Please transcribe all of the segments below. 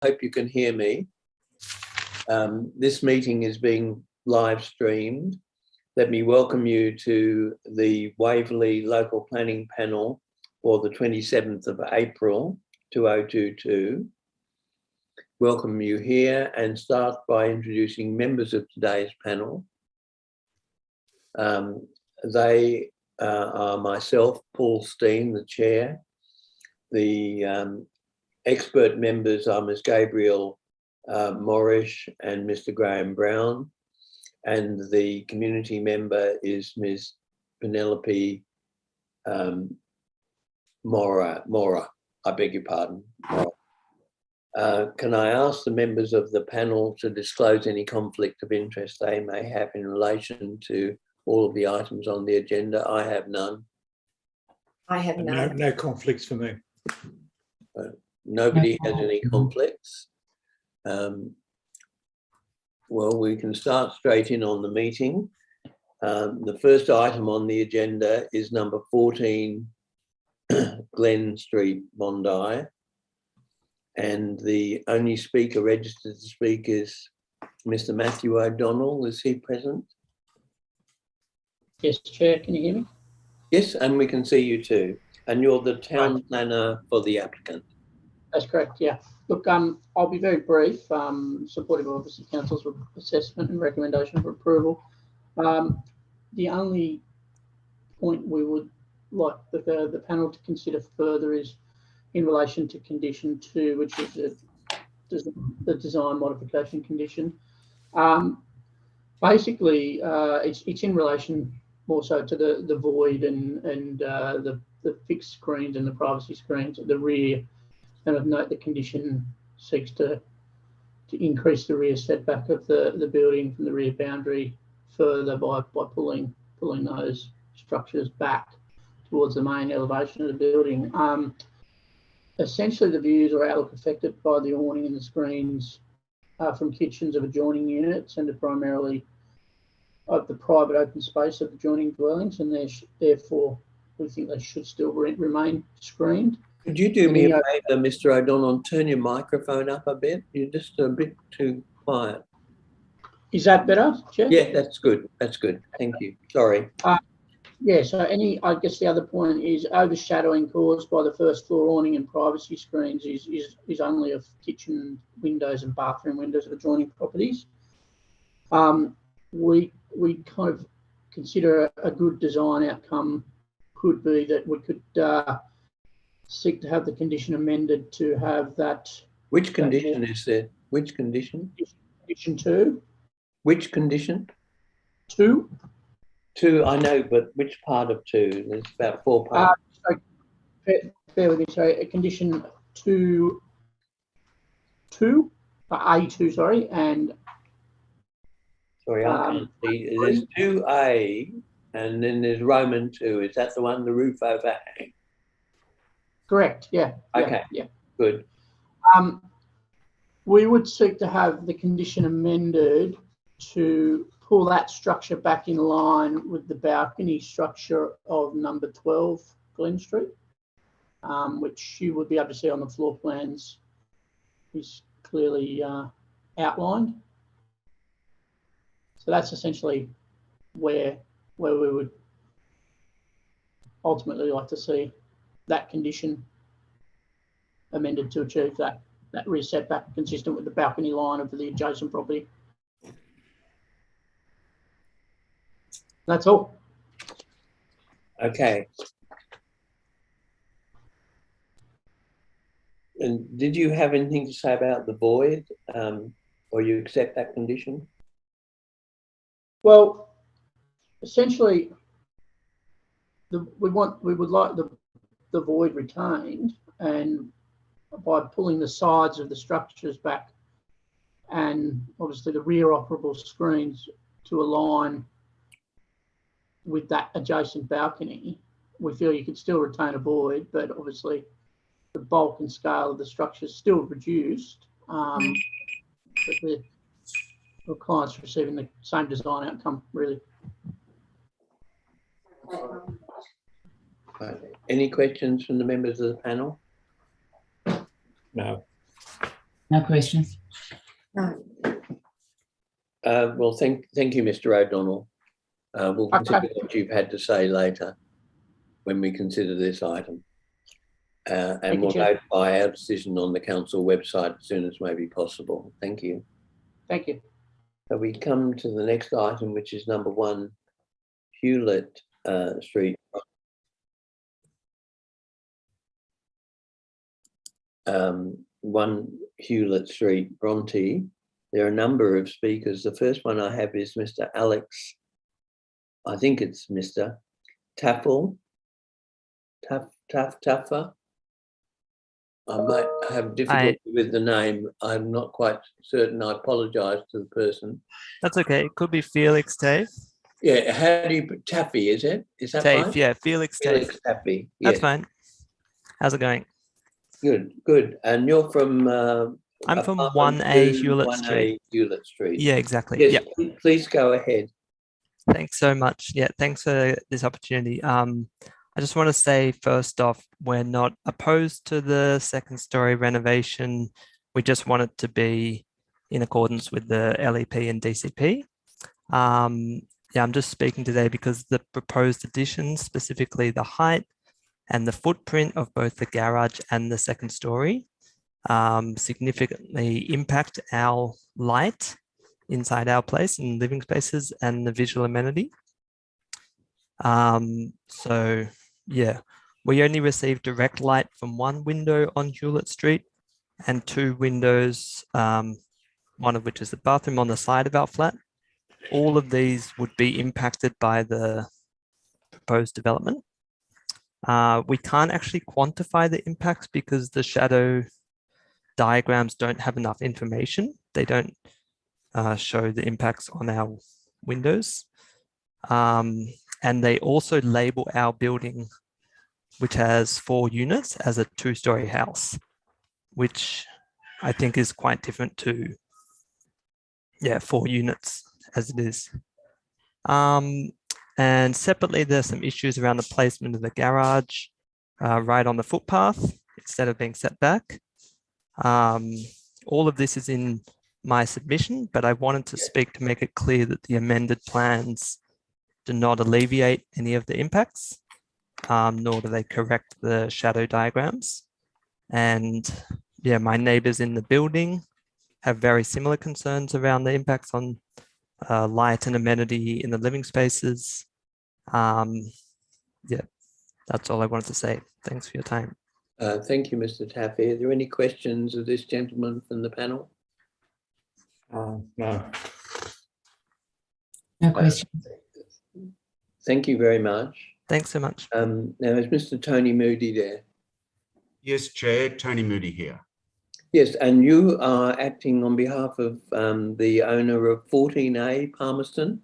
hope you can hear me. This meeting is being live streamed. Let me welcome you to the Waverley Local Planning Panel for the 27th of April 2022. Welcome you here and start by introducing members of today's panel. They are myself, Paul Steen, the chair. The expert members are Ms. Gabrielle Morrish and Mr. Graham Brown, and the community member is Ms. Penelope Mora, I beg your pardon. Can I ask the members of the panel to disclose any conflict of interest they may have in relation to all of the items on the agenda? I have none. I have none. No conflicts for me. Nobody has any conflicts. Well, we can start straight in on the meeting. The first item on the agenda is number 14, Glen Street, Bondi. And the only speaker registered to speak is Mr. Matthew O'Donnell. Is he present? Yes, Chair, can you hear me? Yes, and we can see you too. And you're the town planner for the applicant. That's correct, yeah. Look, I'll be very brief, supportive of obviously Council's assessment and recommendation for approval. The only point we would like the panel to consider further is in relation to condition 2, which is the design modification condition. Basically, it's in relation more so to the void and the fixed screens and the privacy screens at the rear. And I'd note the condition seeks to increase the rear setback of the building from the rear boundary further by pulling those structures back towards the main elevation of the building. Essentially, the views or outlook affected by the awning and the screens from kitchens of adjoining units and are primarily of the private open space of adjoining dwellings, and therefore we think they should still remain screened. Could you do me a favour, Mr. O'Donnell, turn your microphone up a bit? You're just a bit too quiet. Is that better, Chair? Yeah, that's good. That's good. Thank you. Sorry. Yeah, so I guess the other point is overshadowing caused by the first floor awning and privacy screens is only of kitchen windows and bathroom windows of adjoining properties. We kind of consider a good design outcome could be that we could seek to have the condition amended to have that. Which condition is there? Which condition? Condition 2. Which condition? 2. 2, I know, but which part of 2? There's about 4 parts. Bear with me, sorry. Condition 2, A2, sorry, and sorry, I can't see. There's 2A, and then there's Roman 2. Is that the one, the roof overhang? Correct, yeah. Okay, yeah. Good. We would seek to have the condition amended to pull that structure back in line with the balcony structure of number 12 Glen Street, which you would be able to see on the floor plans is clearly outlined. So that's essentially where we would ultimately like to see that condition amended to achieve that rear setback consistent with the balcony line of the adjacent property. That's all. Okay. And did you have anything to say about the void, or you accept that condition? Well, essentially, we would like the void retained, and by pulling the sides of the structures back, and obviously the rear operable screens to align with that adjacent balcony, we feel you could still retain a void, but obviously the bulk and scale of the structure is still reduced. But the client's receiving the same design outcome, really. Any questions from the members of the panel? No. No questions. No. Well, thank you, Mr. O'Donnell. We'll consider what you've had to say later when we consider this item. And we'll notify our decision on the council website as soon as may be possible. Thank you. Thank you. So we come to the next item, which is number 1, Hewlett Street. 1 Hewlett Street, Bronte. There are a number of speakers. The first one I have is Mr. Alex, I think it's Mr. Taaffe. Taaffe. I might have difficulty with the name. I'm not quite certain. I apologise to the person. That's okay. It could be Felix Taaffe. Yeah, how do you put Taaffe, is it? Is that Taaffe, right? yeah, Felix Taaffe. Felix Taaffe. That's fine. How's it going? Good, good. And you're from I'm from 1A Hewlett 1A Street. Hewlett Street. Yeah, exactly. Yes, Yeah. please go ahead. Thanks so much. Yeah, thanks for this opportunity. I just want to say first off, we're not opposed to the second story renovation. We just want it to be in accordance with the LEP and DCP. Yeah, I'm just speaking today because the proposed additions, specifically the height and the footprint of both the garage and the second story, significantly impact our light inside our place and living spaces and the visual amenity. So yeah, we only receive direct light from 1 window on Hewlett Street and 2 windows, one of which is the bathroom on the side of our flat. All of these would be impacted by the proposed development. We can't actually quantify the impacts because the shadow diagrams don't have enough information. They don't show the impacts on our windows. And they also label our building, which has 4 units, as a 2-story house, which I think is quite different to, yeah, 4 units as it is. And separately, there's some issues around the placement of the garage right on the footpath instead of being set back. All of this is in my submission, but I wanted to speak to make it clear that the amended plans do not alleviate any of the impacts, nor do they correct the shadow diagrams. And yeah, my neighbors in the building have very similar concerns around the impacts on light and amenity in the living spaces. Yeah, that's all I wanted to say. Thanks for your time. Thank you, Mr. Taaffe. Are there any questions of this gentleman from the panel? No. No questions. Thank you very much. Thanks so much. Now, is Mr. Tony Moody there? Yes, Chair, Tony Moody here. Yes, and you are acting on behalf of the owner of 14A Palmerston?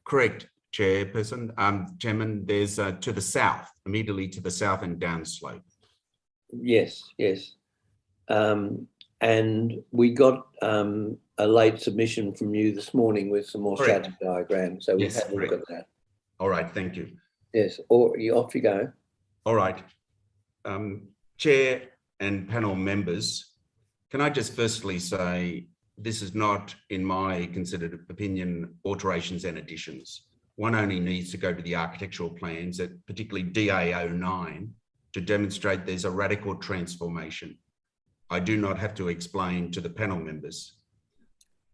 Correct, Chairperson. Chairman, there's to the south, immediately to the south and downslope. Yes, yes. And we got a late submission from you this morning with some more shadow diagrams, so we've had a look at that. All right, thank you. Yes, or off you go. All right. Chair and panel members, can I just firstly say this is not, in my considered opinion, alterations and additions. One only needs to go to the architectural plans, particularly DA09, to demonstrate there's a radical transformation. I do not have to explain to the panel members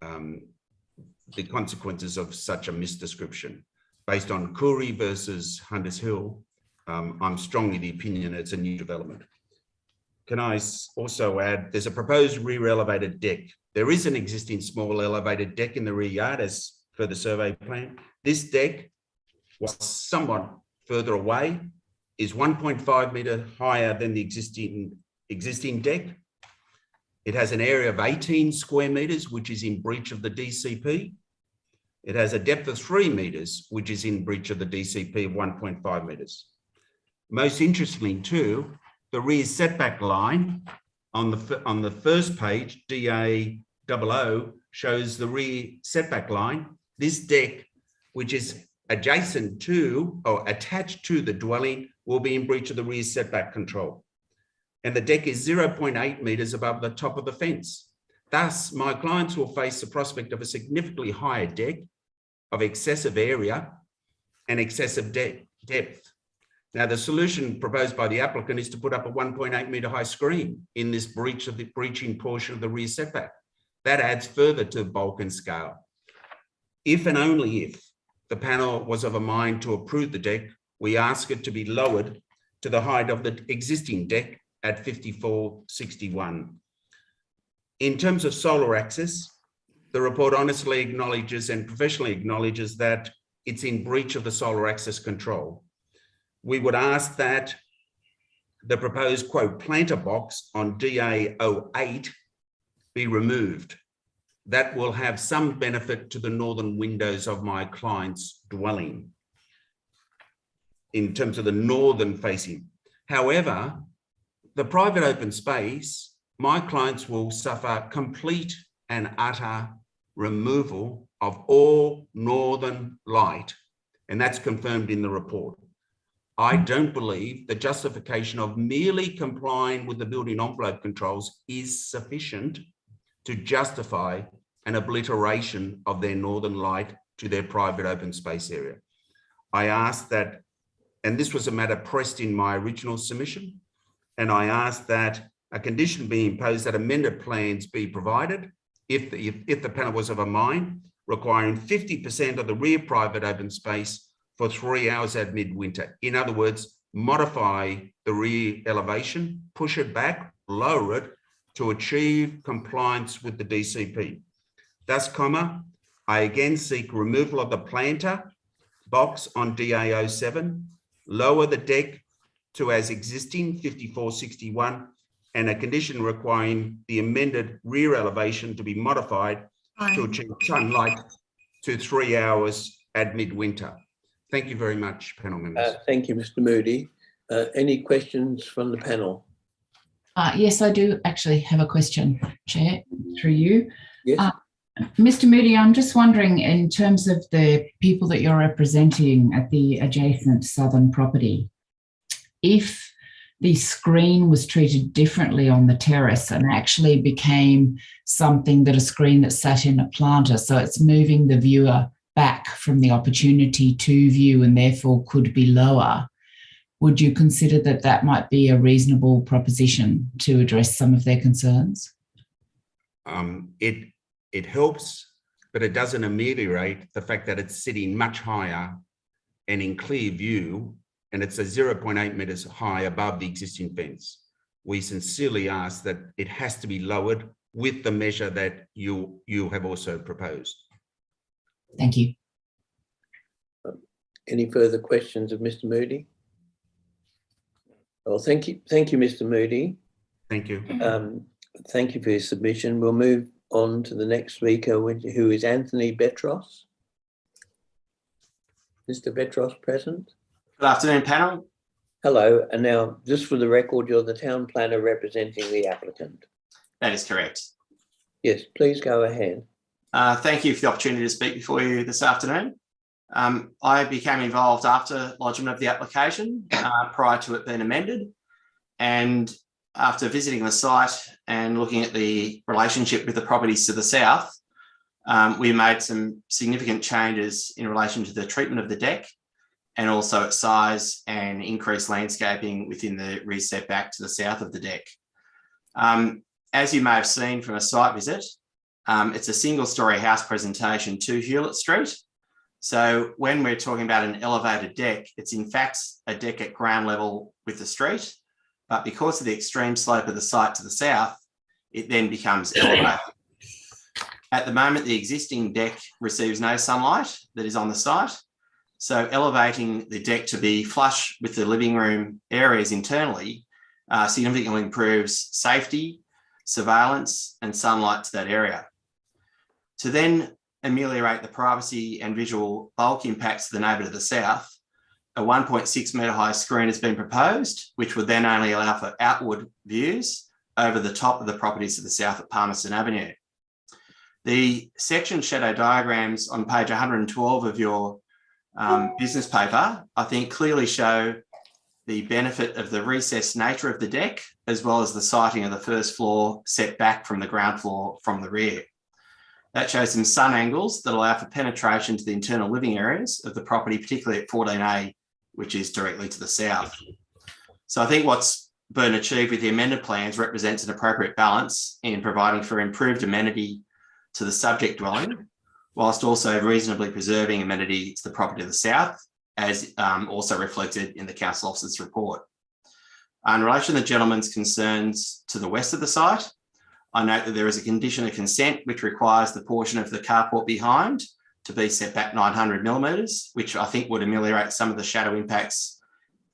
the consequences of such a misdescription. Based on Koori versus Hunters Hill, I'm strongly the opinion it's a new development. Can I also add, there's a proposed rear elevated deck. There is an existing small elevated deck in the rear yard as per the survey plan. This deck was somewhat further away, is 1.5 metre higher than the existing deck. It has an area of 18 square metres, which is in breach of the DCP. It has a depth of 3 metres, which is in breach of the DCP of 1.5 metres. Most interestingly too, the rear setback line on the first page, DA00, shows the rear setback line. This deck, which is adjacent to or attached to the dwelling, will be in breach of the rear setback control. And the deck is 0.8 metres above the top of the fence. Thus, my clients will face the prospect of a significantly higher deck, of excessive area and excessive depth. Now, the solution proposed by the applicant is to put up a 1.8 metre high screen in this breaching portion of the rear setback. That adds further to bulk and scale. If and only if the panel was of a mind to approve the deck, we ask it to be lowered to the height of the existing deck at 54.61. In terms of solar access, the report honestly acknowledges and professionally acknowledges that it's in breach of the solar access control. We would ask that the proposed, quote, planter box on DA08 be removed. That will have some benefit to the northern windows of my client's dwelling in terms of the northern facing. However, the private open space, my clients will suffer complete and utter removal of all northern light, and that's confirmed in the report. I don't believe the justification of merely complying with the building envelope controls is sufficient to justify an obliteration of their northern light to their private open space area. I asked that, and this was a matter pressed in my original submission, and I asked that a condition be imposed that amended plans be provided if the panel was of a mind, requiring 50% of the rear private open space for 3 hours at midwinter. In other words, modify the rear elevation, push it back, lower it to achieve compliance with the DCP. Thus, I again seek removal of the planter box on DA07, lower the deck to as existing 54.61, and a condition requiring the amended rear elevation to be modified to achieve sunlight to 3 hours at midwinter. Thank you very much, panel members. Thank you, Mr. Moody. Any questions from the panel? Yes, I do actually have a question, Chair, through you. Yes. Mr. Moody, I'm just wondering, in terms of the people that you're representing at the adjacent southern property, if the screen was treated differently on the terrace and actually became something that a screen that sat in a planter, so it's moving the viewer back from the opportunity to view and therefore could be lower, would you consider that that might be a reasonable proposition to address some of their concerns? It helps, but it doesn't ameliorate the fact that it's sitting much higher and in clear view, and it's a 0.8 metres high above the existing fence. We sincerely ask that it has to be lowered with the measure that you have also proposed. Thank you. Any further questions of Mr. Moody? Well, thank you, Mr. Moody. Thank you. Thank you for your submission. We'll move on to the next speaker, who is Anthony Betros. Mr. Betros present? Good afternoon, panel. Hello, and now just for the record, you're the town planner representing the applicant. That is correct. Yes, please go ahead. Thank you for the opportunity to speak before you this afternoon. I became involved after lodgement of the application, prior to it being amended, and after visiting the site and looking at the relationship with the properties to the south, we made some significant changes in relation to the treatment of the deck and also its size and increased landscaping within the rear setback to the south of the deck. As you may have seen from a site visit, it's a single-storey house presentation to Hewlett Street. So when we're talking about an elevated deck, it's in fact a deck at ground level with the street, but because of the extreme slope of the site to the south, it then becomes elevated. At the moment, the existing deck receives no sunlight that is on the site. So elevating the deck to be flush with the living room areas internally significantly improves safety, surveillance, and sunlight to that area. To then ameliorate the privacy and visual bulk impacts to the neighbour to the south, a 1.6 metre high screen has been proposed, which would then only allow for outward views over the top of the properties to the south at Palmerston Avenue. The section shadow diagrams on page 112 of your business paper, I think, clearly show the benefit of the recessed nature of the deck as well as the siting of the first floor set back from the ground floor from the rear. That shows some sun angles that allow for penetration to the internal living areas of the property, particularly at 14A, which is directly to the south. So I think what's been achieved with the amended plans represents an appropriate balance in providing for improved amenity to the subject dwelling, whilst also reasonably preserving amenity to the property to the south, as also reflected in the council officer's report. In relation to the gentleman's concerns to the west of the site, I note that there is a condition of consent which requires the portion of the carport behind to be set back 900 millimetres, which I think would ameliorate some of the shadow impacts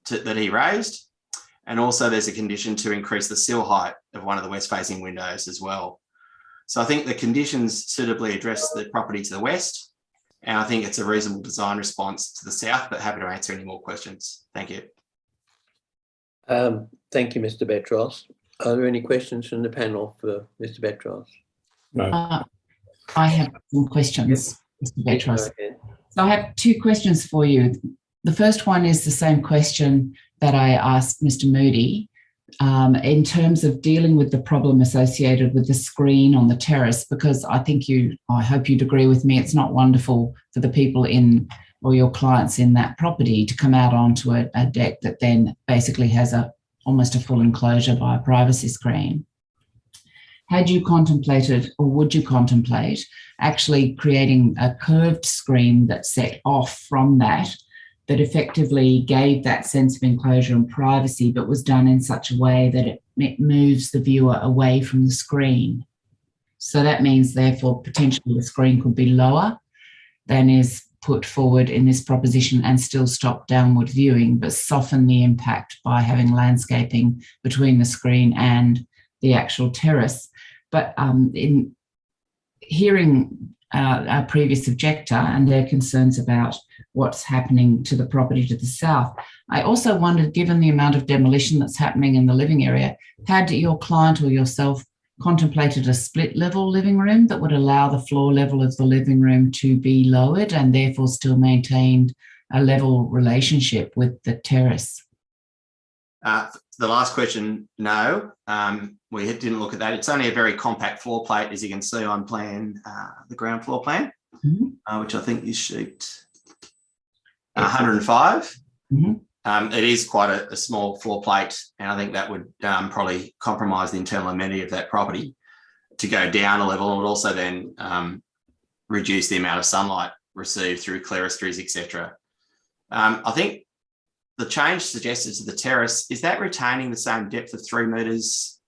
that he raised. And also there's a condition to increase the sill height of one of the west-facing windows as well. So I think the conditions suitably address the property to the west, and I think it's a reasonable design response to the south, but happy to answer any more questions. Thank you. Thank you, Mr. Betros. Are there any questions from the panel for Mr. Betros? I have some questions, Mr. Betros. Go ahead. So I have two questions for you. The first one is the same question that I asked Mr. Moody in terms of dealing with the problem associated with the screen on the terrace, because I hope you'd agree with me, it's not wonderful for the people in or your clients in that property to come out onto a deck that then basically has almost a full enclosure by a privacy screen. Had you contemplated, or would you contemplate, actually creating a curved screen that set off from that effectively gave that sense of enclosure and privacy, but was done in such a way that it moves the viewer away from the screen? So that means, therefore, potentially the screen could be lower than is put forward in this proposition and still stop downward viewing, but soften the impact by having landscaping between the screen and the actual terrace. But in hearing our previous objector and their concerns about what's happening to the property to the south, I also wondered, given the amount of demolition that's happening in the living area, had your client or yourself contemplated a split level living room that would allow the floor level of the living room to be lowered and therefore still maintained a level relationship with the terrace? The last question, no, we didn't look at that. It's only a very compact floor plate, as you can see on plan, the ground floor plan, which I think is sheet 105. It is quite a small floor plate, and I think that would probably compromise the internal amenity of that property to go down a level, and would also then reduce the amount of sunlight received through clerestories, etc. I think the change suggested to the terrace, is that retaining the same depth of 3 metres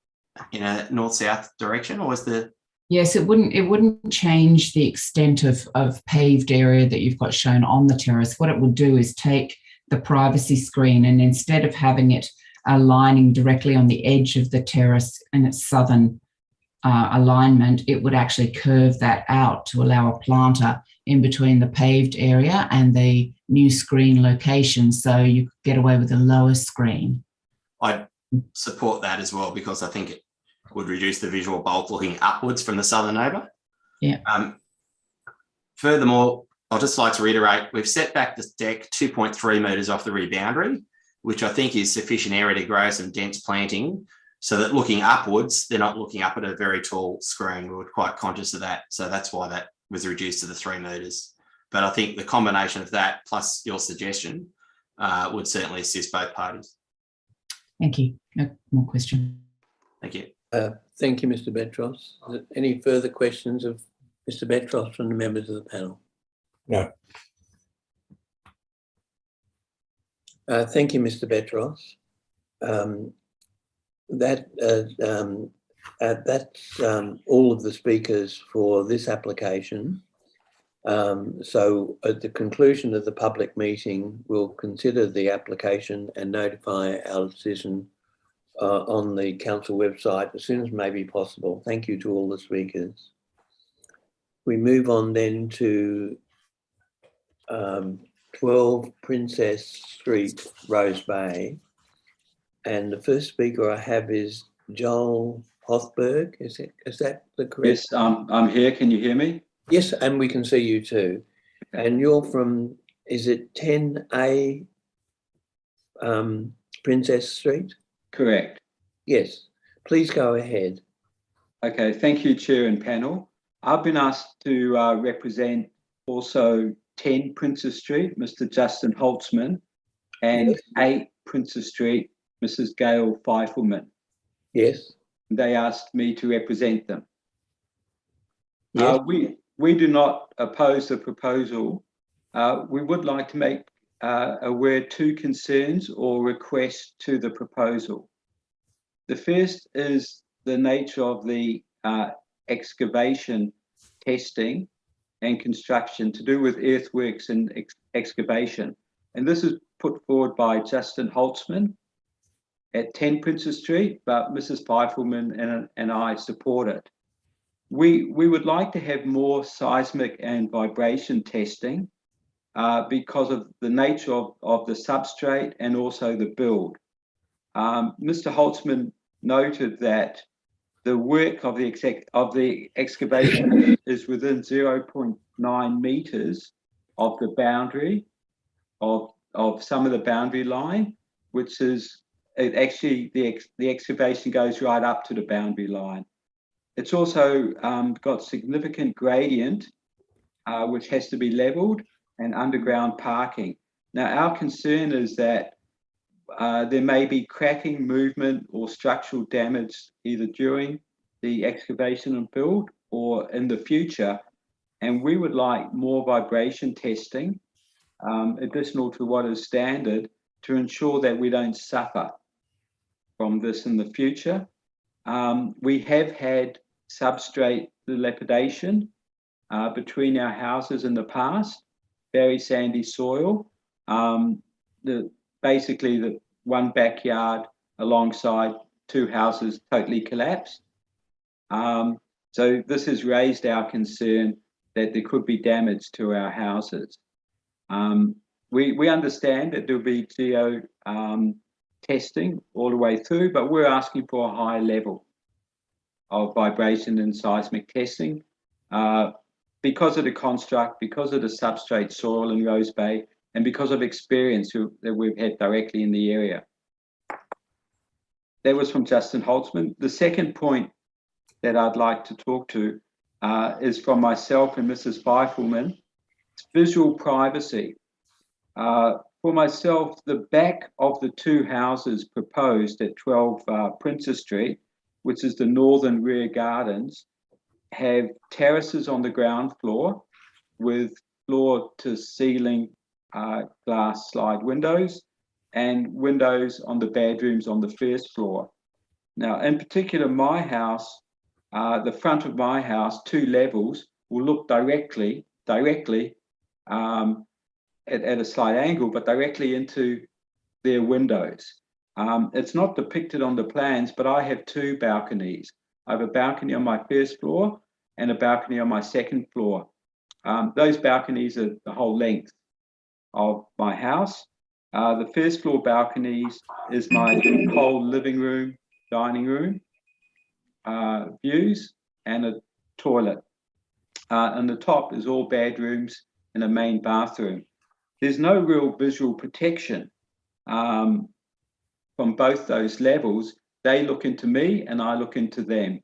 in a north-south direction, or is the... Yes, it wouldn't change the extent of paved area that you've got shown on the terrace. What it would do is take the privacy screen, and instead of having it aligning directly on the edge of the terrace in its southern alignment, it would actually curve that out to allow a planter in between the paved area and the new screen location, so you could get away with a lower screen. I support that as well, because I think it would reduce the visual bulk looking upwards from the southern neighbour. Yeah. Furthermore, I'd just like to reiterate, we've set back this deck 2.3 metres off the rear boundary, which I think is sufficient area to grow some dense planting, so that looking upwards, they're not looking up at a very tall screen. We were quite conscious of that. So that's why that was reduced to the 3 metres. But I think the combination of that plus your suggestion would certainly assist both parties. Thank you. No more questions. Thank you. Thank you, Mr. Betros. Any further questions of Mr. Betros from the members of the panel? No. Thank you, Mr. Betros. That's all of the speakers for this application. So at the conclusion of the public meeting, we'll consider the application and notify our decision on the council website as soon as may be possible. Thank you to all the speakers. We move on then to 12 Princess Street, Rose Bay. And the first speaker I have is Joel Hothberg. Is that the correct? Yes, I'm here. Can you hear me? Yes, and we can see you too. And you're from, is it 10A Princess Street? Correct. Yes, please go ahead. Okay, thank you, Chair and panel. I've been asked to represent also 10 Princess Street, Mr. Justin Holtzman, and Yes. 8 Princess Street, Mrs. Gail Feifelman. Yes. They asked me to represent them. Yes. We do not oppose the proposal. We would like to make aware 2 concerns or requests to the proposal. The first is the nature of the excavation testing and construction to do with earthworks and excavation. And this is put forward by Justin Holtzman at 10 Princess Street, but Mrs. Feifelman and I support it. We would like to have more seismic and vibration testing because of the nature of the substrate and also the build. Mr. Holtzman noted that the work of the excavation is within 0.9 meters of the boundary of some of the boundary line, which is actually the excavation goes right up to the boundary line. It's also got significant gradient, which has to be leveled, and underground parking. Now, our concern is that there may be cracking, movement, or structural damage either during the excavation and build or in the future. And we would like more vibration testing, additional to what is standard, to ensure that we don't suffer from this in the future. We have had substrate dilapidation between our houses in the past, very sandy soil. Basically the one backyard alongside 2 houses totally collapsed. So this has raised our concern that there could be damage to our houses. We understand that there'll be geo testing all the way through, but we're asking for a high level of vibration and seismic testing because of the construct, because of the substrate soil in Rose Bay, and because of experience that we've had directly in the area. That was from Justin Holtzman. The second point that I'd like to talk to is from myself and Mrs. Feifelman. It's visual privacy. For myself, the back of the 2 houses proposed at 12 Princess Street, which is the northern rear gardens, have terraces on the ground floor with floor to ceiling glass slide windows and windows on the bedrooms on the first floor. Now, in particular, my house, the front of my house, 2 levels, will look directly at a slight angle, but directly into their windows. It's not depicted on the plans, but I have 2 balconies. I have a balcony on my first floor and a balcony on my second floor. Those balconies are the whole length of my house. The first floor balconies is my whole living room, dining room views, and a toilet. And the top is all bedrooms and a main bathroom. There's no real visual protection from both those levels. They look into me and I look into them.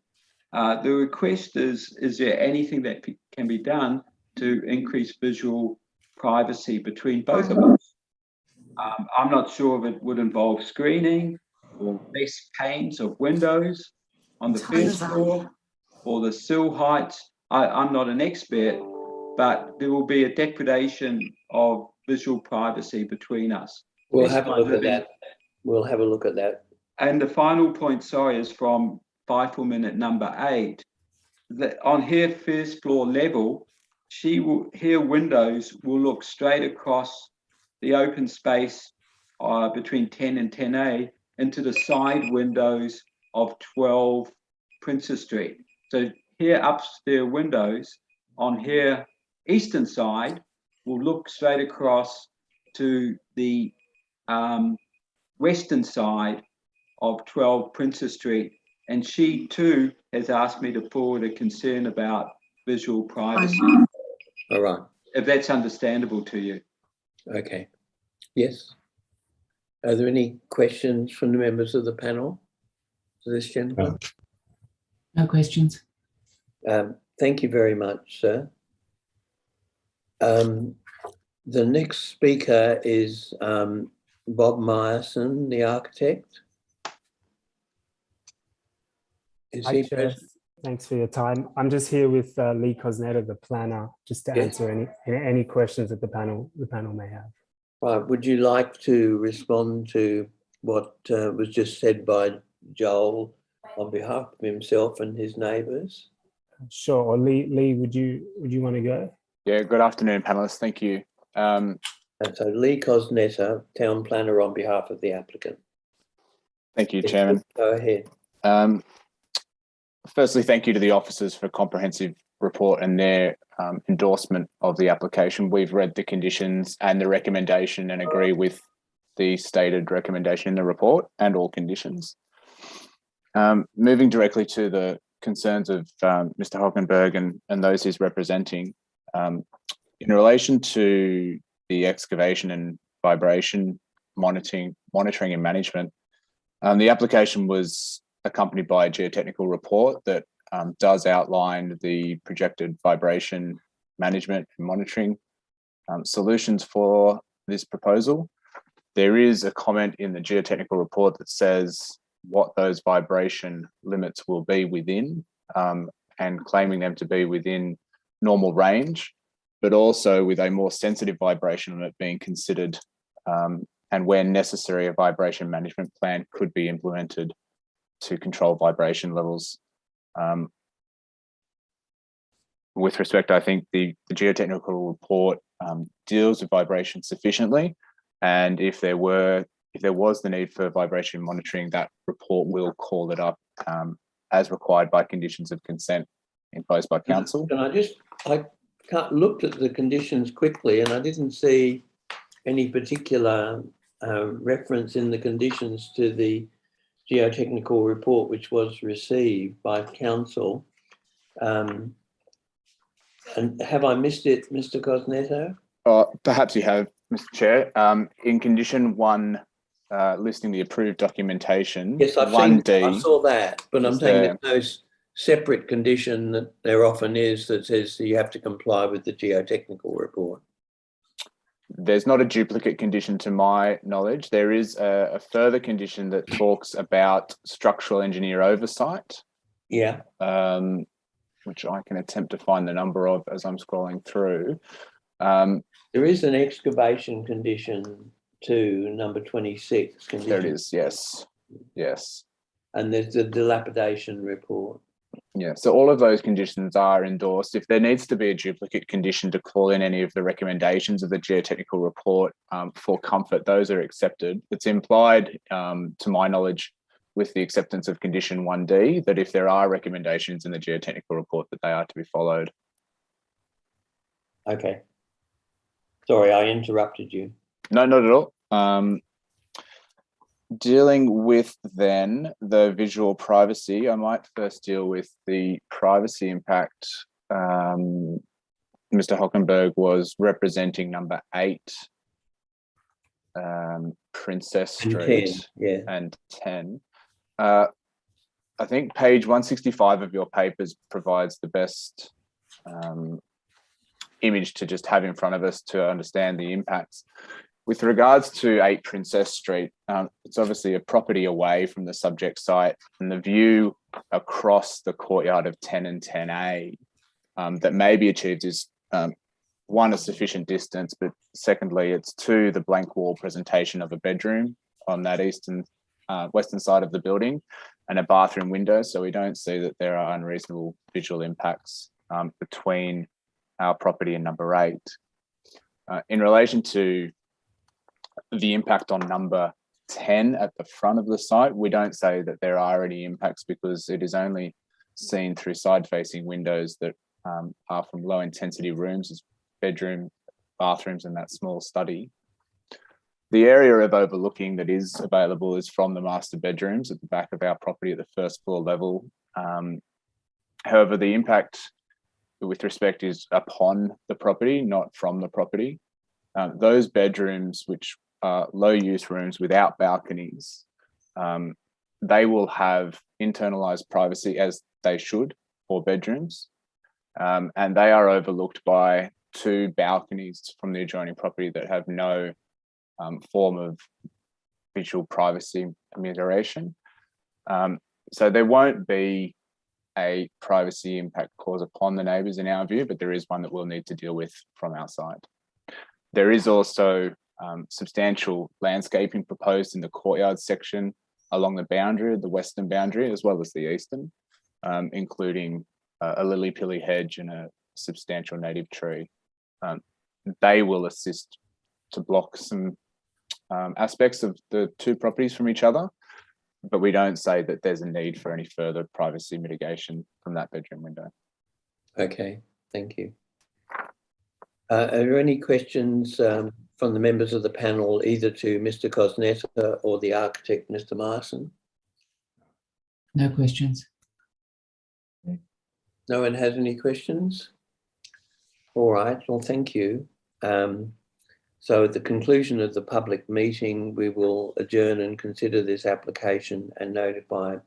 The request is there anything that can be done to increase visual privacy between both of us? I'm not sure if it would involve screening or less panes of windows on the first floor or the sill heights. I'm not an expert, but there will be a degradation of visual privacy between us. We'll have a look at that. We'll have a look at that. And the final point, sorry, is from Feifelman at number 8. That on her first floor level, her windows will look straight across the open space between 10 and 10A into the side windows of 12 Princess Street. So her upstairs windows on her eastern side will look straight across to the western side of 12 Princess Street. And she too has asked me to forward a concern about visual privacy. All right. If that's understandable to you. Okay. Yes. Are there any questions from the members of the panel? to this gentleman? No questions. Thank you very much, sir. The next speaker is Bob Myerson, the architect. Is Hi, he Chair. present? Thanks for your time. I'm just here with Lee Cosnetta, the planner, just to Yes. answer any questions that the panel may have. Right. Would you like to respond to what was just said by Joel on behalf of himself and his neighbours? Sure. Or Lee, would you want to go? Yeah, good afternoon, panelists. Thank you. And so Lee Cosnetta, town planner on behalf of the applicant. Thank you, Yes, Chairman. go ahead. Firstly, thank you to the officers for a comprehensive report and their endorsement of the application. We've read the conditions and the recommendation and agree with the stated recommendation in the report and all conditions. Moving directly to the concerns of Mr. Hockenberg and those he's representing, in relation to the excavation and vibration monitoring and management, the application was accompanied by a geotechnical report that does outline the projected vibration management and monitoring solutions for this proposal. There is a comment in the geotechnical report that says what those vibration limits will be within, and claiming them to be within normal range, but also with a more sensitive vibration limit being considered, and when necessary, a vibration management plan could be implemented to control vibration levels. With respect, I think the geotechnical report deals with vibration sufficiently, and if there was the need for vibration monitoring, that report will call it up as required by conditions of consent imposed by council. I looked at the conditions quickly and I didn't see any particular reference in the conditions to the geotechnical report which was received by council. And have I missed it, Mr. Cosnetto? Perhaps you have, Mr. Chair. In condition 1, listing the approved documentation. Yes, I saw that, but I'm saying that there's separate condition that there often is that says you have to comply with the geotechnical report. There's not a duplicate condition to my knowledge. There is a further condition that talks about structural engineer oversight. Yeah. Which I can attempt to find the number of as I'm scrolling through. There is an excavation condition to number 26. There it is, yes. Yes. And there's the dilapidation report. Yeah, so all of those conditions are endorsed. If there needs to be a duplicate condition to call in any of the recommendations of the geotechnical report for comfort, those are accepted. It's implied, to my knowledge, with the acceptance of condition 1D, that if there are recommendations in the geotechnical report, that they are to be followed. Okay. Sorry, I interrupted you. No, not at all. Dealing with then the visual privacy, I might first deal with the privacy impact. Mr. Hockenberg was representing number 8, Princess Street, and 10. I think page 165 of your papers provides the best image to just have in front of us to understand the impacts. With regards to 8 Princess Street, it's obviously a property away from the subject site, and the view across the courtyard of 10 and 10A that may be achieved is, one, a sufficient distance, but secondly, it's 2, the blank wall presentation of a bedroom on that western side of the building and a bathroom window. So we don't see that there are unreasonable visual impacts between our property and number 8. In relation to the impact on number 10 at the front of the site, we don't say that there are any impacts because it is only seen through side-facing windows that are from low-intensity rooms, as bedroom, bathrooms, and that small study. The area of overlooking that is available is from the master bedrooms at the back of our property at the first floor level. However, the impact with respect is upon the property, not from the property. Those bedrooms, which are low use rooms without balconies, they will have internalized privacy as they should, for bedrooms. And they are overlooked by 2 balconies from the adjoining property that have no form of visual privacy amelioration. So there won't be a privacy impact clause upon the neighbours in our view, but there is one that we'll need to deal with from our side. There is also substantial landscaping proposed in the courtyard section along the boundary, the western boundary, as well as the eastern, including a lily-pilly hedge and a substantial native tree. They will assist to block some aspects of the 2 properties from each other, but we don't say that there's a need for any further privacy mitigation from that bedroom window. Okay, thank you. Are there any questions from the members of the panel, either to Mr. Cosnetta or the architect, Mr. Marson? No questions. No one has any questions? All right, well, thank you. So at the conclusion of the public meeting, we will adjourn and consider this application and notify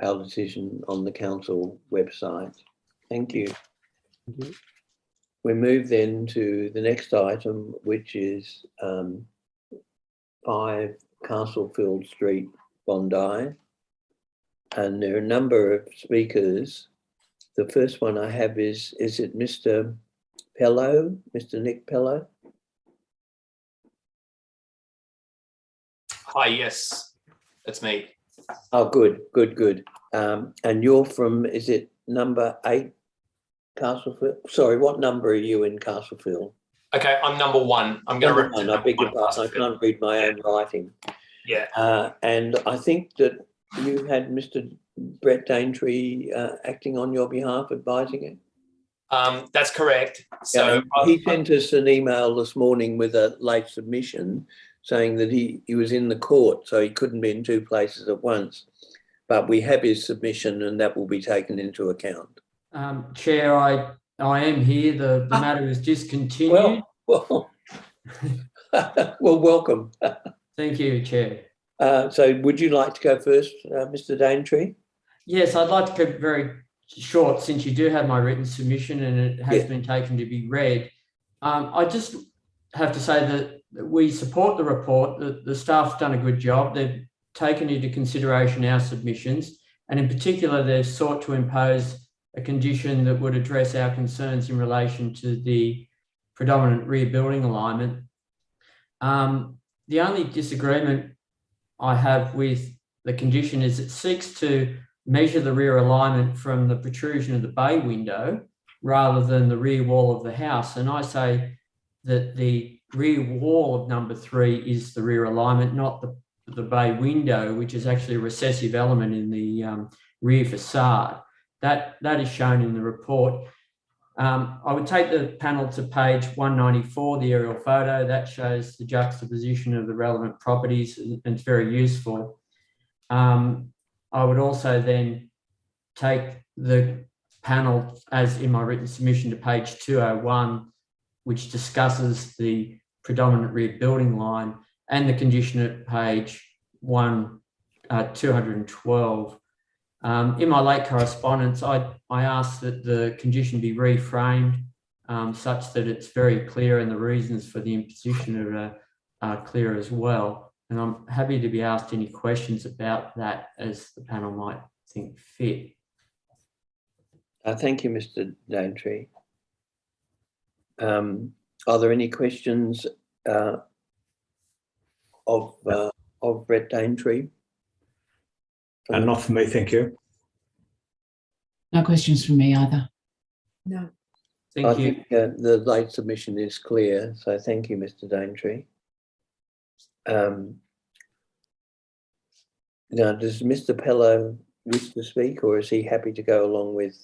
our decision on the council website. Thank you. Thank you. We move then to the next item, which is 5 Castlefield Street, Bondi. And there are a number of speakers. The first one I have is it Mr. Pello, Mr. Nick Pello? Hi, yes, it's me. Oh, good. And you're from, is it number 8 Castlefield? Sorry, what number are you in Castlefield? Okay, I'm number 1. I'm going to represent I beg your pardon, I can't read my own writing. Yeah. And I think that you had Mr. Brett Daintree acting on your behalf, advising it. That's correct. So he sent us an email this morning with a late submission saying that he was in the court, so he couldn't be in 2 places at once. But we have his submission and that will be taken into account. Chair, I am here. The matter is discontinued. Well, welcome. Thank you, Chair. So would you like to go first, Mr. Daintree? Yes, I'd like to keep it very short since you do have my written submission and it has been taken to be read. I just have to say that we support the report. The staff's done a good job. They've taken into consideration our submissions, and in particular, they've sought to impose a condition that would address our concerns in relation to the predominant rear building alignment. The only disagreement I have with the condition is it seeks to measure the rear alignment from the protrusion of the bay window rather than the rear wall of the house. And I say that the rear wall of number 3 is the rear alignment, not the bay window, which is actually a recessive element in the rear facade. That is shown in the report. I would take the panel to page 194, the aerial photo. That shows the juxtaposition of the relevant properties, and it's very useful. I would also then take the panel, as in my written submission, to page 201, which discusses the predominant rear building line, and the condition at page 212. In my late correspondence, I asked that the condition be reframed such that it's very clear and the reasons for the imposition are clear as well. And I'm happy to be asked any questions about that as the panel might think fit. Thank you, Mr. Daintree. Are there any questions of Brett Daintree? Not for me, thank you. No questions from me either. No. I think the late submission is clear, so thank you, Mr. Daintree. Now, does Mr. Pello wish to speak, or is he happy to go along with?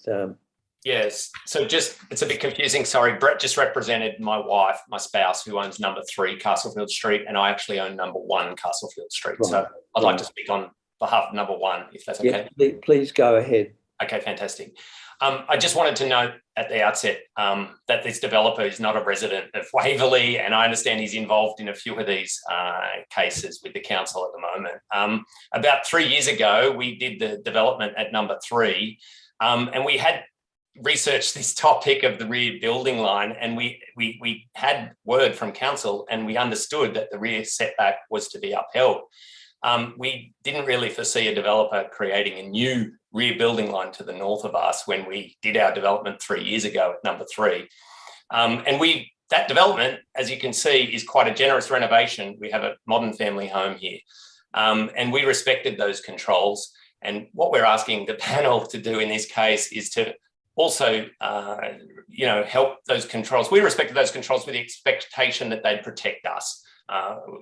Yes. So it's a bit confusing. Sorry, Brett just represented my wife, my spouse, who owns number 3 Castlefield Street, and I actually own number 1 Castlefield Street. Right. So I'd like to speak on behalf of number 1, if that's okay. Yeah, please go ahead. Okay, fantastic. I just wanted to note at the outset that this developer is not a resident of Waverley, and I understand he's involved in a few of these cases with the council at the moment. About 3 years ago, we did the development at number 3, and we had researched this topic of the rear building line, and we had word from council, and we understood that the rear setback was to be upheld. We didn't really foresee a developer creating a new rear building line to the north of us when we did our development 3 years ago at number 3. And that development, as you can see, is quite a generous renovation. We have a modern family home here, and we respected those controls. And what we're asking the panel to do in this case is to also, help those controls. We respected those controls with the expectation that they'd protect us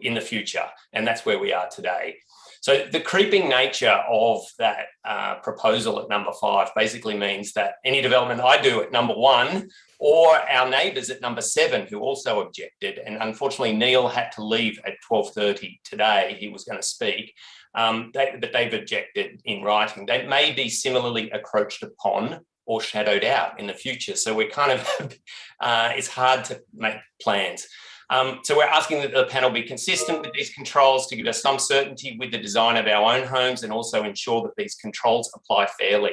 in the future, and that's where we are today. So the creeping nature of that proposal at number 5 basically means that any development I do at number 1 or our neighbours at number 7 who also objected, and unfortunately Neil had to leave at 12:30 today, he was going to speak, but they've objected in writing. They may be similarly encroached upon or shadowed out in the future. So we're kind of, it's hard to make plans. So we're asking that the panel be consistent with these controls to give us some certainty with the design of our own homes and also ensure that these controls apply fairly.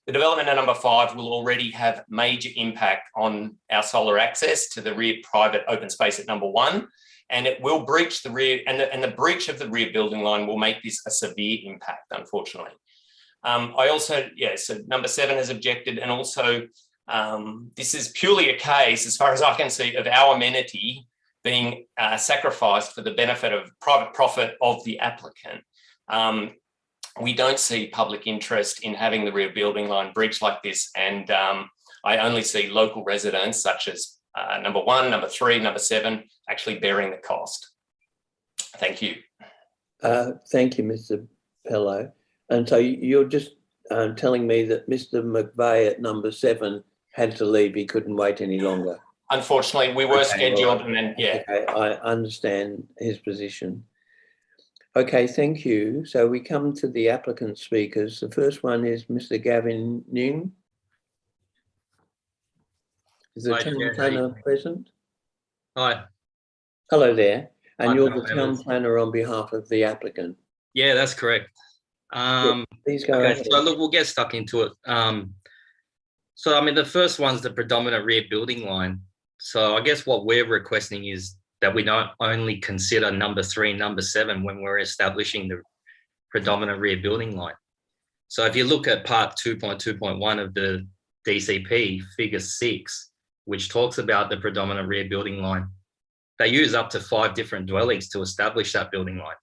The development at number 5 will already have major impact on our solar access to the rear private open space at number 1, and it will breach the rear, and the breach of the rear building line will make this a severe impact, unfortunately. So number 7 has objected, and also this is purely a case, as far as I can see, of our amenity being sacrificed for the benefit of private profit of the applicant. We don't see public interest in having the rear building line breached like this, and I only see local residents such as number 1, number 3, number 7 actually bearing the cost. Thank you. Thank you, Mr. Pello. And so you're just telling me that Mr. McVeigh at number 7 had to leave. He couldn't wait any longer. Unfortunately, we were scheduled, and then, yeah. Okay, I understand his position. Okay, thank you. So we come to the applicant speakers. The first one is Mr. Gavin Ning. Is the town planner present? Hi. Hello there. And you're the Hi, town planner on behalf of the applicant. Yeah, that's correct. Please go okay, ahead. so look, we'll get stuck into it. So I mean, the first one's the predominant rear building line. So I guess what we're requesting is that we don't only consider number 3 and number 7 when we're establishing the predominant rear building line. So if you look at part 2.2.1 of the DCP, figure 6, which talks about the predominant rear building line, they use up to 5 different dwellings to establish that building line.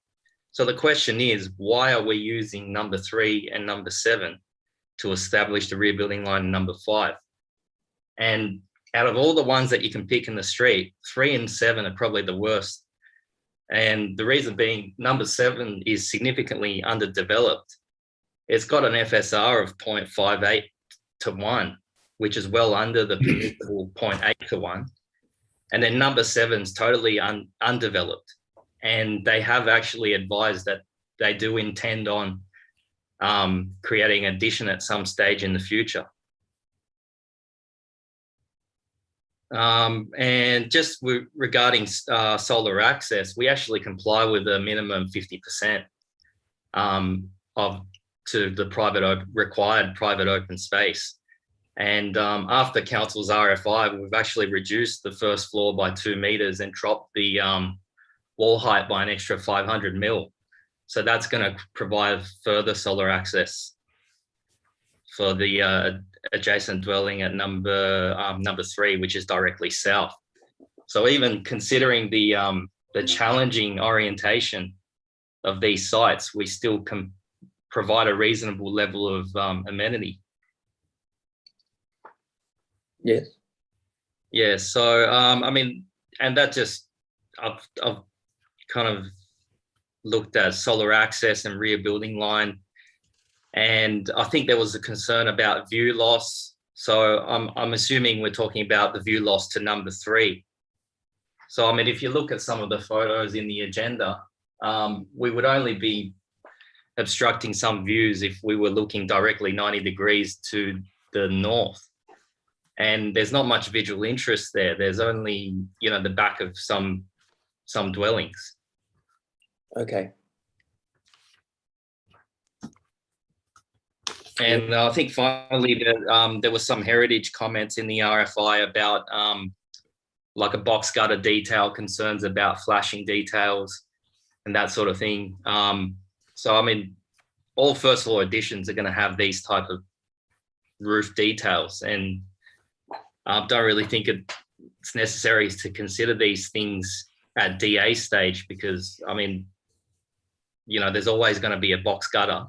So the question is, why are we using number 3 and number 7 to establish the rear building line in number 5? And out of all the ones that you can pick in the street, 3 and 7 are probably the worst. And the reason being, number 7 is significantly underdeveloped. It's got an FSR of 0.58 to 1, which is well under the permissible 0.8 to 1. And then number 7 is totally undeveloped. And they have actually advised that they do intend on creating addition at some stage in the future. And just regarding solar access, we actually comply with a minimum 50% to the required private open space. And after council's RFI, we've actually reduced the first floor by 2 meters and dropped the wall height by an extra 500 mil. So that's going to provide further solar access for the adjacent dwelling at number 3, which is directly south. So even considering the challenging orientation of these sites, we still can provide a reasonable level of amenity. Yes. Yeah. So I mean, and that just I've kind of looked at solar access and rear building line, and I think there was a concern about view loss. So I'm assuming we're talking about the view loss to number 3. So I mean, if you look at some of the photos in the agenda, we would only be obstructing some views if we were looking directly 90 degrees to the north. And there's not much visual interest there. There's only, you know, the back of some dwellings. Okay. And I think finally there was some heritage comments in the RFI about like a box gutter detail, concerns about flashing details and that sort of thing. So, I mean, all first floor additions are going to have these type of roof details, and I don't really think it's necessary to consider these things at DA stage because, I mean, you know, there's always going to be a box gutter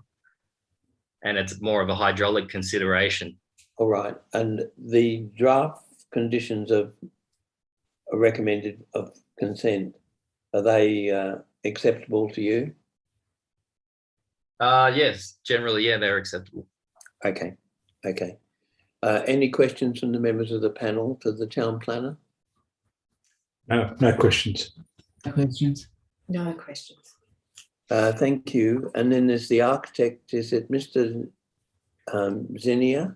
and it's more of a hydraulic consideration. All right. And the draft conditions are recommended of consent, are they acceptable to you? Yes, generally, yeah, they're acceptable. Okay. Okay. Any questions from the members of the panel to the town planner? No questions. No questions. No questions. Thank you. And then there's the architect. Is it Mr. Zeina?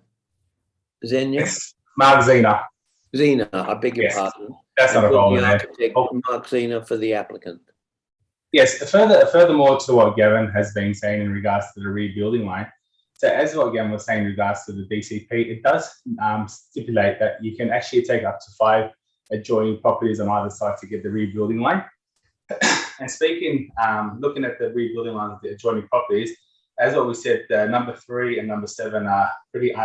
Yes, Mark Zeina. Zeina, I beg your Yes, pardon. that's not a problem. The architect, Mark Zeina, for the applicant. Yes, furthermore to what Gavin has been saying in regards to the rebuilding line. So as what Gavin was saying in regards to the DCP, it does stipulate that you can actually take up to 5 adjoining properties on either side to get the rebuilding line. And speaking, looking at the rebuilding lines of the adjoining properties, as what we said, number 3 and number 7 are pretty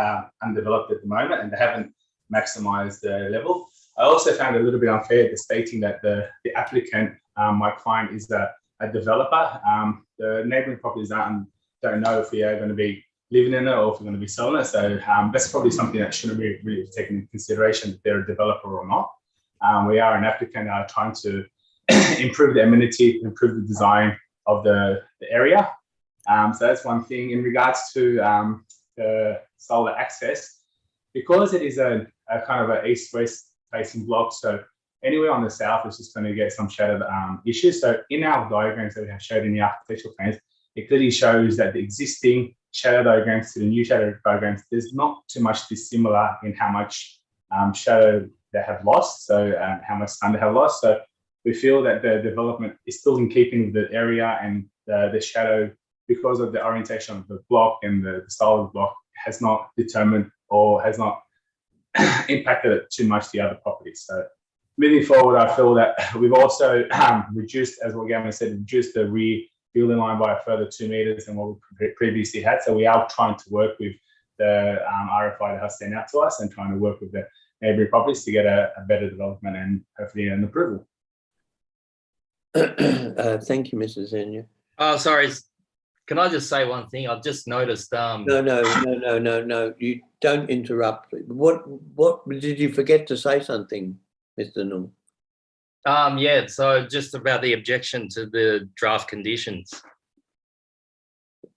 undeveloped at the moment and they haven't maximised the level. I also found it a little bit unfair the stating that the applicant, my client, is a developer. The neighbouring properties don't know if we are going to be living in it or if we're going to be selling it. So that's probably something that shouldn't be really taken into consideration if they're a developer or not. We are an applicant trying to improve the amenity, improve the design of the area. So that's one thing. In regards to the solar access, because it is a kind of an east-west facing block, so anywhere on the south is just going to get some shadowed issues. So in our diagrams that we have showed in the architectural plans, it clearly shows that the existing shadow diagrams to the new shadow diagrams, there's not too much dissimilar in how much shadow they have lost, so how much sun they have lost. So we feel that the development is still in keeping with the area and the shadow, because of the orientation of the block and the style of the block, has not determined or has not impacted it too much the other properties. So moving forward, I feel that we've also reduced, as what Gavin said, reduced the rear building line by a further 2 meters than what we previously had. So we are trying to work with the RFI that has sent out to us and trying to work with the neighbouring properties to get a better development and hopefully an approval. Thank you, Mrs. Zeina. Oh, sorry. Can I just say one thing? I've just noticed. No. You don't interrupt. What did you forget to say something, Mr. Nung? Yeah. So just about the objection to the draft conditions.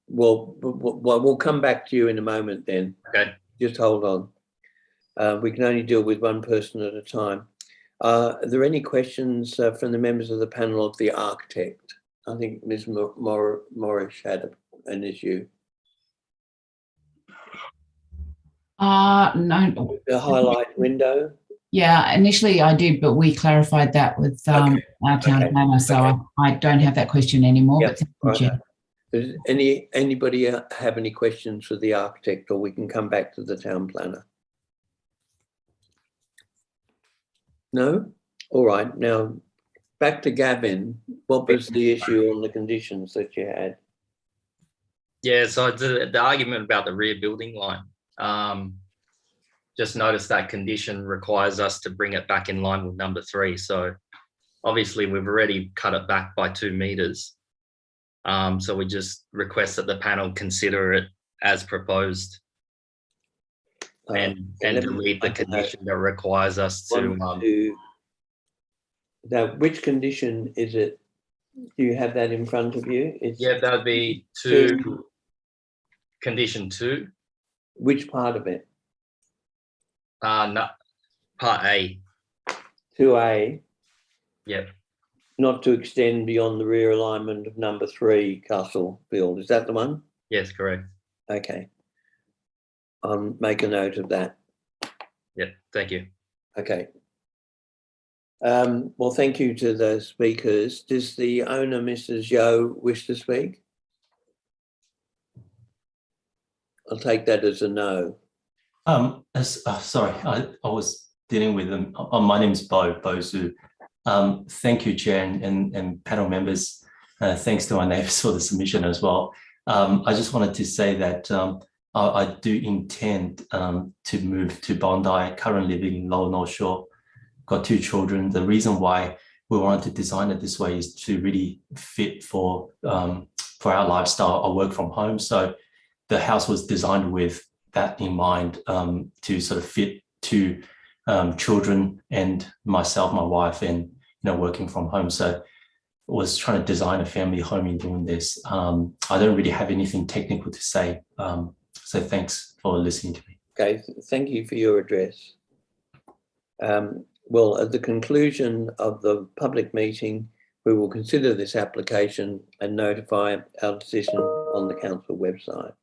Well, we'll come back to you in a moment. Then. Okay. Just hold on. We can only deal with one person at a time. Are there any questions from the members of the panel of the architect? I think Ms. Morris had an issue. No. The highlight window? Yeah, initially I did, but we clarified that with our town planner, so I don't have that question anymore. Yep. But thank you. Does anybody have any questions for the architect, or we can come back to the town planner? No? All right. Now, back to Gavin. What was the issue on the conditions that you had? Yeah, so the argument about the rear building line, just noticed that condition requires us to bring it back in line with number 3. So obviously we've already cut it back by 2 meters. So we just request that the panel consider it as proposed and delete the condition that requires us to. Now, which condition is it? Do you have that in front of you? Yeah, that would be condition 2. Which part of it? No, part A. 2A? Yep. Not to extend beyond the rear alignment of number 3 Castle Field. Is that the one? Yes, correct. Okay. I'll make a note of that. Yeah, thank you. Okay. Well, thank you to the speakers. Does the owner, Mrs. Yeo, wish to speak? I'll take that as a no. Sorry, I was dealing with them. My name's Bo Zhu. Thank you, Chair and panel members. Thanks to our neighbours for the submission as well. I just wanted to say that I do intend to move to Bondi, currently living in Lower North Shore. Got 2 children. The reason why we wanted to design it this way is to really fit for our lifestyle. I work from home, so the house was designed with that in mind, to sort of fit to children and myself, my wife, and working from home. So I was trying to design a family home in doing this. I don't really have anything technical to say, so thanks for listening to me. Okay, thank you for your address. Well, at the conclusion of the public meeting, we will consider this application and notify our decision on the council website.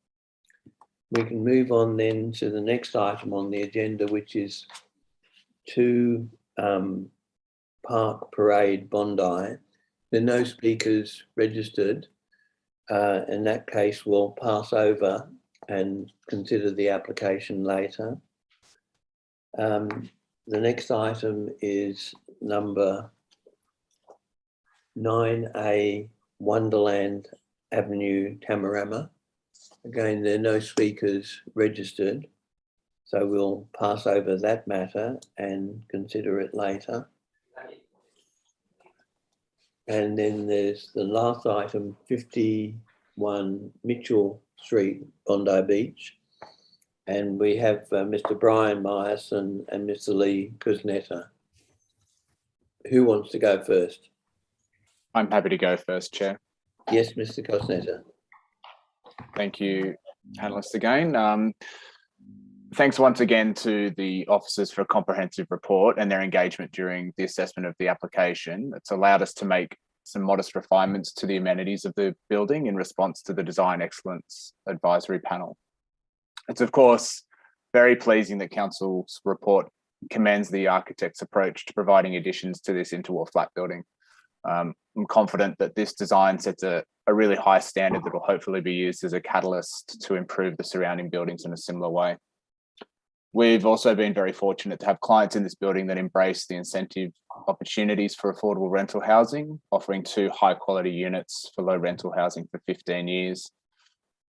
We can move on then to the next item on the agenda, which is 2 Park Parade Bondi. There are no speakers registered. In that case, we'll pass over and consider the application later. The next item is number 9A Wonderland Avenue, Tamarama. Again, there are no speakers registered, so we'll pass over that matter and consider it later. And then there's the last item, 51 Mitchell Street, Bondi Beach. And we have Mr. Brian Myerson and Mr. Lee Kuzneta. Who wants to go first? I'm happy to go first, Chair. Yes, Mr. Kuzneta. Thank you, panelists again. Thanks once again to the officers for a comprehensive report and their engagement during the assessment of the application. It's allowed us to make some modest refinements to the amenities of the building in response to the Design Excellence Advisory Panel. It's of course very pleasing that Council's report commends the architect's approach to providing additions to this interwall flat building. I'm confident that this design sets a really high standard that will hopefully be used as a catalyst to improve the surrounding buildings in a similar way. We've also been very fortunate to have clients in this building that embrace the incentive opportunities for affordable rental housing, offering 2 high quality units for low rental housing for 15 years.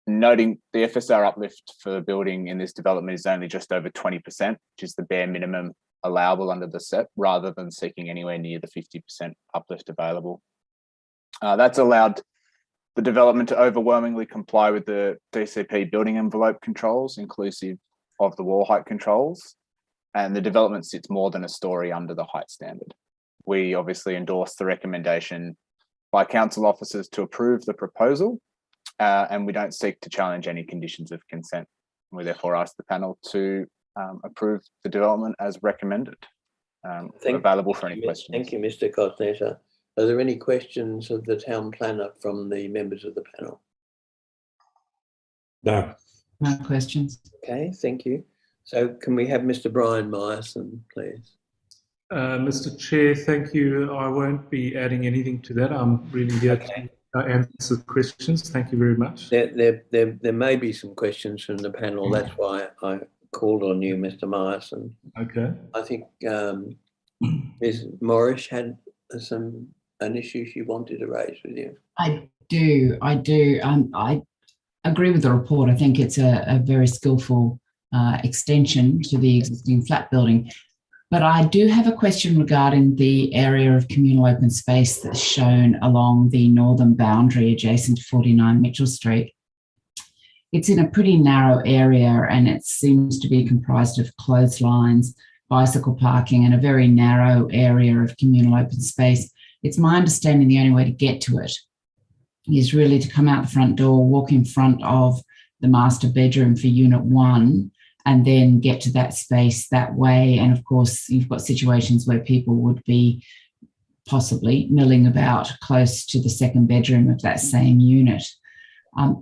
Noting the FSR uplift for the building in this development is only just over 20%, which is the bare minimum allowable under the SEP, rather than seeking anywhere near the 50% uplift available. That's allowed the development to overwhelmingly comply with the DCP building envelope controls, inclusive of the wall height controls, and the development sits more than a story under the height standard. We obviously endorse the recommendation by council officers to approve the proposal, and we don't seek to challenge any conditions of consent. We therefore ask the panel to approve the development as recommended. Available for any questions. Thank you, Mr. Kuzneta. Are there any questions of the town planner from the members of the panel? No. No questions. Okay, thank you. So can we have Mr. Brian Myerson, please? Mr. Chair, thank you. I won't be adding anything to that. I'm really here to answer questions. Thank you very much. There may be some questions from the panel. That's why I called on you, Mr. Myerson. Okay. I think Ms. Morris had an issue she wanted to raise with you. I do. I agree with the report. I think it's a very skillful extension to the existing flat building. But I do have a question regarding the area of communal open space that's shown along the northern boundary adjacent to 49 Mitchell Street. It's in a pretty narrow area and it seems to be comprised of clotheslines, bicycle parking, and a very narrow area of communal open space. It's my understanding the only way to get to it is really to come out the front door, walk in front of the master bedroom for Unit 1, and then get to that space that way. And of course, you've got situations where people would be possibly milling about close to the second bedroom of that same unit.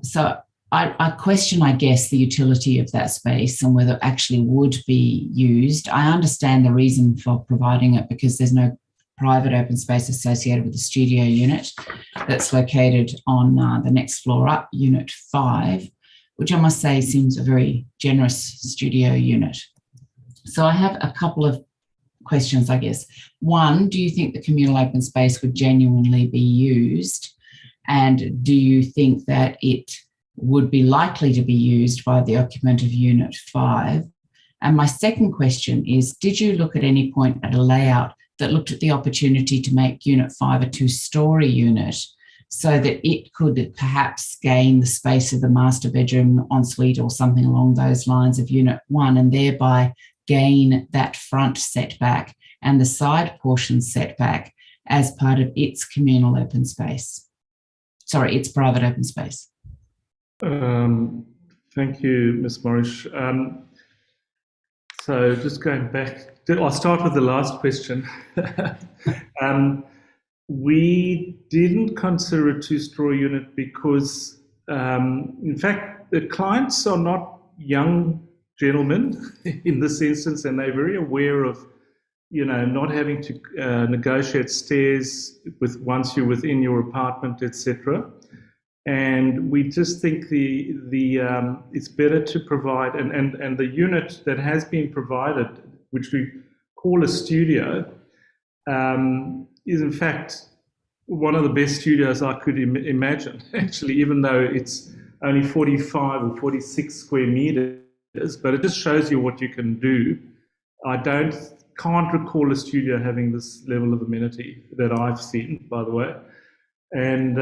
So I question, I guess, the utility of that space and whether it actually would be used. I understand the reason for providing it because there's no private open space associated with the studio unit that's located on the next floor up, Unit 5, which I must say seems a very generous studio unit. So I have a couple of questions, I guess. One, do you think the communal open space would genuinely be used? And do you think that it would be likely to be used by the occupant of Unit 5? And my second question is, did you look at any point at a layout that looked at the opportunity to make Unit 5 a two-storey unit so that it could perhaps gain the space of the master bedroom, ensuite or something along those lines of Unit 1 and thereby gain that front setback and the side portion setback as part of its communal open space? Sorry, its private open space. Thank you, Ms. Morris. So just going back, I'll start with the last question. We didn't consider a two-story unit because, in fact, the clients are not young gentlemen in this instance, and they're very aware of, not having to negotiate stairs once you're within your apartment, etc. And we just think it's better to provide, and the unit that has been provided, which we call a studio, is in fact one of the best studios I could imagine, actually, even though it's only 45 or 46 square meters, but it just shows you what you can do. I can't recall a studio having this level of amenity that I've seen, by the way. And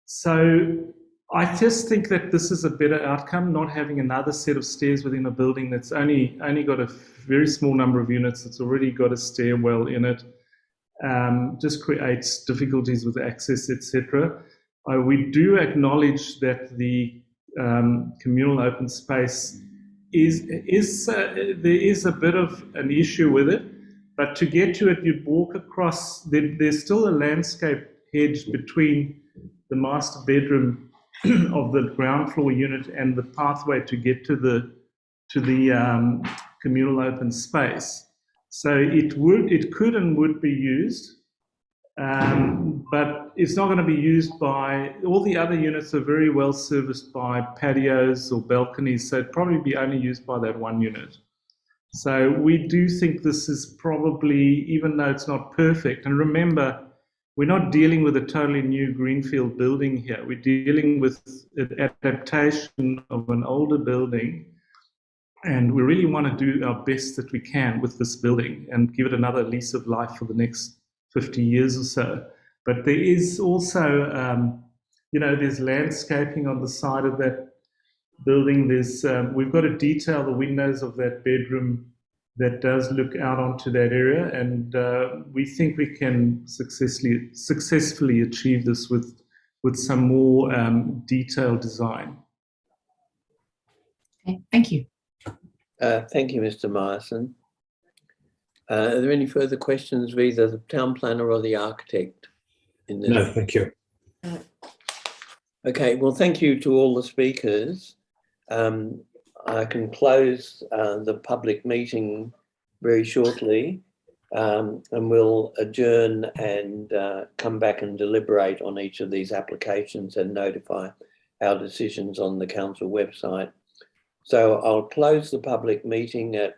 so I just think that this is a better outcome, not having another set of stairs within a building that's only got a very small number of units. It's already got a stairwell in it. Just creates difficulties with access, etc. We do acknowledge that the communal open space there is a bit of an issue with it, but to get to it, you'd walk across. There's still a landscape hedge between the master bedroom of the ground floor unit and the pathway to get to the communal open space. So it could and would be used, but it's not going to be used by all the other units. Are very well serviced by patios or balconies, so it'd probably be only used by that one unit. So we do think this is probably, even though it's not perfect, and remember, we're not dealing with a totally new greenfield building here. We're dealing with an adaptation of an older building, and we really want to do our best that we can with this building and give it another lease of life for the next 50 years or so. But there is also, there's landscaping on the side of that building. We've got to detail the windows of that bedroom that does look out onto that area, and we think we can successfully achieve this with some more detailed design. Okay, thank you. Thank you, Mr. Myerson. Are there any further questions of either the town planner or the architect in this? No, thank you. Okay, well, thank you to all the speakers. I can close the public meeting very shortly, and we'll adjourn and come back and deliberate on each of these applications and notify our decisions on the council website. So I'll close the public meeting at